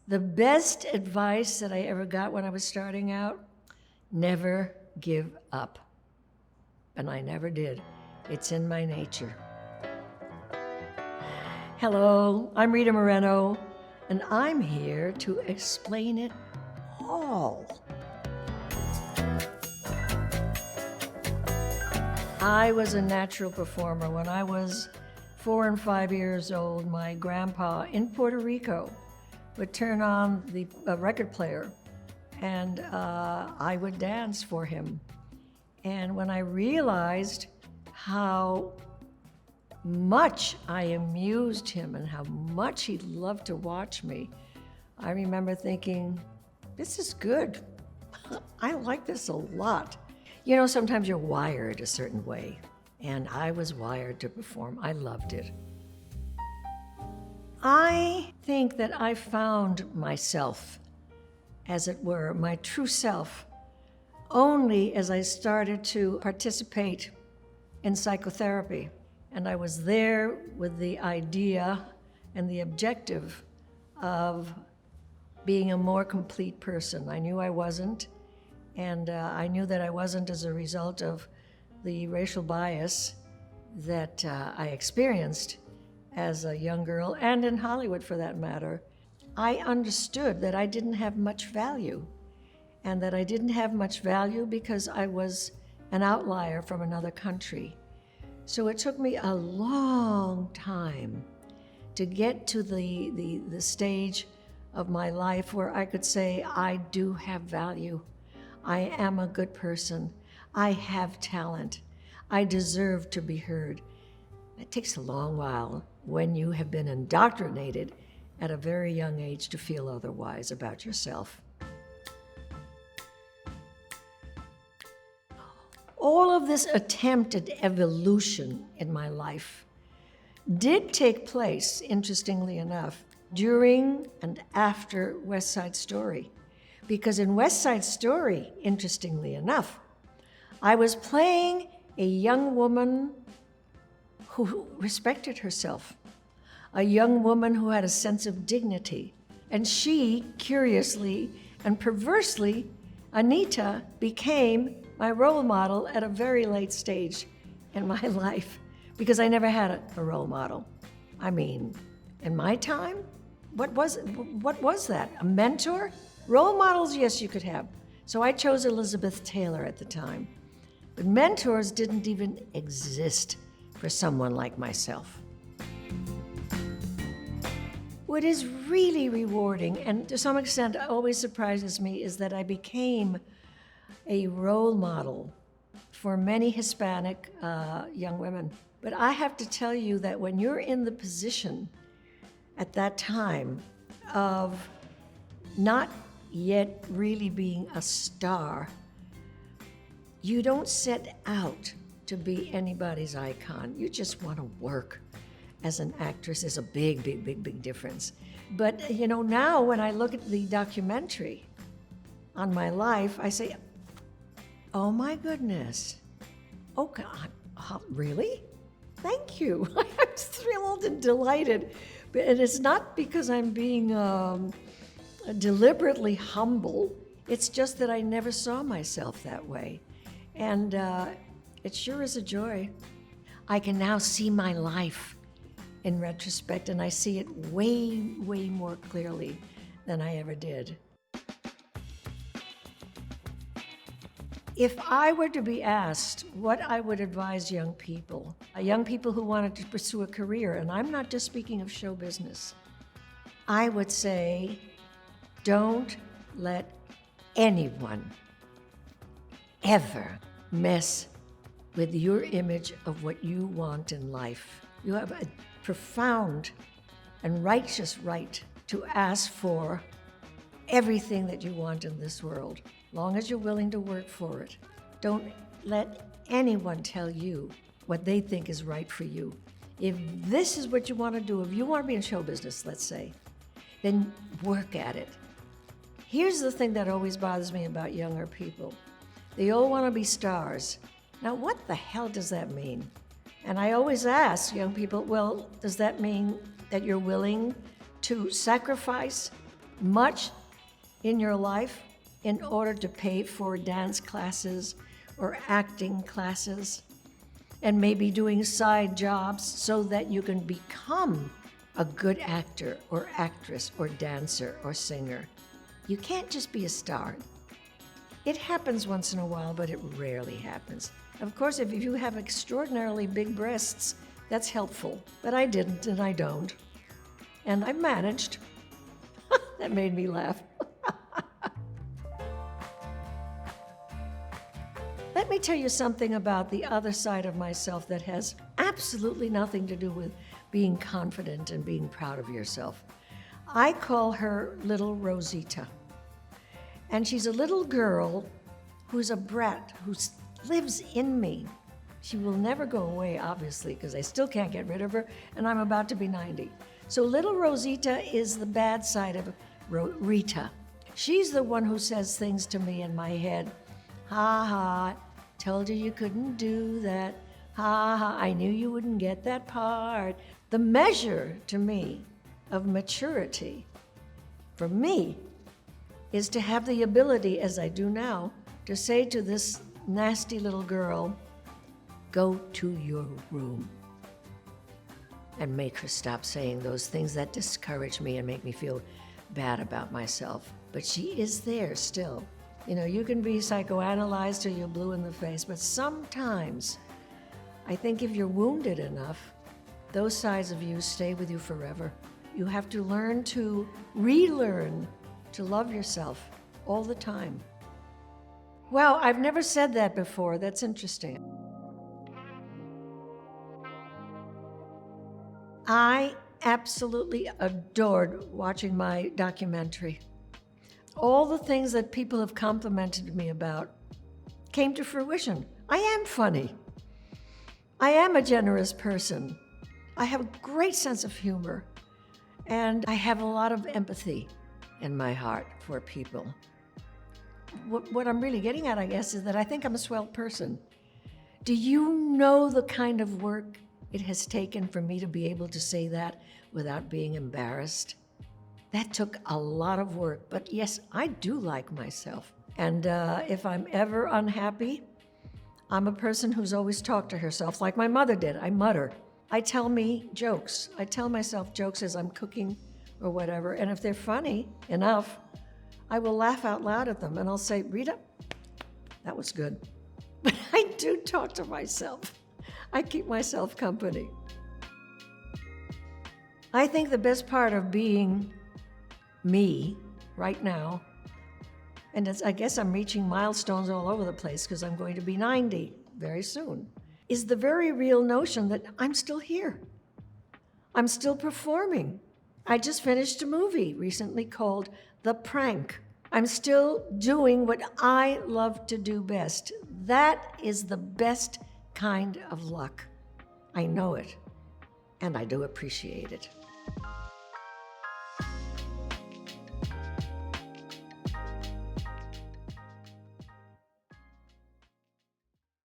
The best advice that I ever got when I was starting out, never give up. And I never did. It's in my nature. Hello, I'm Rita Moreno, and I'm here to explain it all. I was a natural performer. When I was 4 and 5 years old, my grandpa in Puerto Rico would turn on the record player, and I would dance for him. And when I realized how much I amused him and how much he loved to watch me, I remember thinking, this is good. I like this a lot. You know, sometimes you're wired a certain way, and I was wired to perform. I loved it. I think that I found myself, as it were, my true self, only as I started to participate in psychotherapy. And I was there with the idea and the objective of being a more complete person. I knew I wasn't, and I knew that I wasn't as a result of the racial bias that I experienced as a young girl, and in Hollywood for that matter. I understood that I didn't have much value, and that I didn't have much value because I was an outlier from another country. So it took me a long time to get to the stage of my life where I could say, I do have value. I am a good person. I have talent. I deserve to be heard. It takes a long while when you have been indoctrinated at a very young age to feel otherwise about yourself. All of this attempted evolution in my life did take place, interestingly enough, during and after West Side Story. Because in West Side Story, interestingly enough, I was playing a young woman who respected herself, a young woman who had a sense of dignity. And she, curiously and perversely, Anita, became my role model at a very late stage in my life, because I never had a role model. I mean, in my time, what was that? A mentor? Role models, yes, you could have. So I chose Elizabeth Taylor at the time. But mentors didn't even exist for someone like myself. What is really rewarding, and to some extent always surprises me, is that I became a role model for many Hispanic young women. But I have to tell you that when you're in the position at that time of not yet really being a star, you don't set out to be anybody's icon. You just want to work as an actress. Is a big, big, big, big difference. But you know, now when I look at the documentary on my life, I say, oh my goodness. Oh God, really? Thank you. I'm thrilled and delighted. But it's not because I'm being deliberately humble. It's just that I never saw myself that way. And it sure is a joy. I can now see my life in retrospect, and I see it way, way more clearly than I ever did. If I were to be asked what I would advise young people who wanted to pursue a career, and I'm not just speaking of show business, I would say, don't let anyone ever mess with your image of what you want in life. You have a profound and righteous right to ask for everything that you want in this world, long as you're willing to work for it. Don't let anyone tell you what they think is right for you. If this is what you want to do, if you want to be in show business, let's say, then work at it. Here's the thing that always bothers me about younger people. They all want to be stars. Now, what the hell does that mean? And I always ask young people, well, does that mean that you're willing to sacrifice much in your life in order to pay for dance classes or acting classes and maybe doing side jobs so that you can become a good actor or actress or dancer or singer. You can't just be a star. It happens once in a while, but it rarely happens. Of course, if you have extraordinarily big breasts, that's helpful, but I didn't and I don't. And I managed. That made me laugh. Let me tell you something about the other side of myself that has absolutely nothing to do with being confident and being proud of yourself. I call her Little Rosita. And she's a little girl who's a brat, who lives in me. She will never go away, obviously, because I still can't get rid of her, and I'm about to be 90. So Little Rosita is the bad side of Rita. She's the one who says things to me in my head. Ha ha, told you couldn't do that. Ha ha, I knew you wouldn't get that part. The measure to me of maturity, for me, is to have the ability, as I do now, to say to this nasty little girl, go to your room, and make her stop saying those things that discourage me and make me feel bad about myself. But she is there still. You know, you can be psychoanalyzed till you're blue in the face, but sometimes I think if you're wounded enough, those sides of you stay with you forever. You have to learn to relearn to love yourself all the time. Wow, I've never said that before. That's interesting. I absolutely adored watching my documentary. All the things that people have complimented me about came to fruition. I am funny. I am a generous person. I have a great sense of humor. And I have a lot of empathy in my heart for people. What I'm really getting at, I guess, is that I think I'm a swell person. Do you know the kind of work it has taken for me to be able to say that without being embarrassed? That took a lot of work, but yes, I do like myself. And if I'm ever unhappy, I'm a person who's always talked to herself like my mother did. I mutter. I tell me jokes. I tell myself jokes as I'm cooking or whatever, and if they're funny enough, I will laugh out loud at them, and I'll say, Rita, that was good. But I do talk to myself. I keep myself company. I think the best part of being me right now, and I guess I'm reaching milestones all over the place because I'm going to be 90 very soon, is the very real notion that I'm still here. I'm still performing. I just finished a movie recently called The Prank. I'm still doing what I love to do best. That is the best kind of luck. I know it, and I do appreciate it.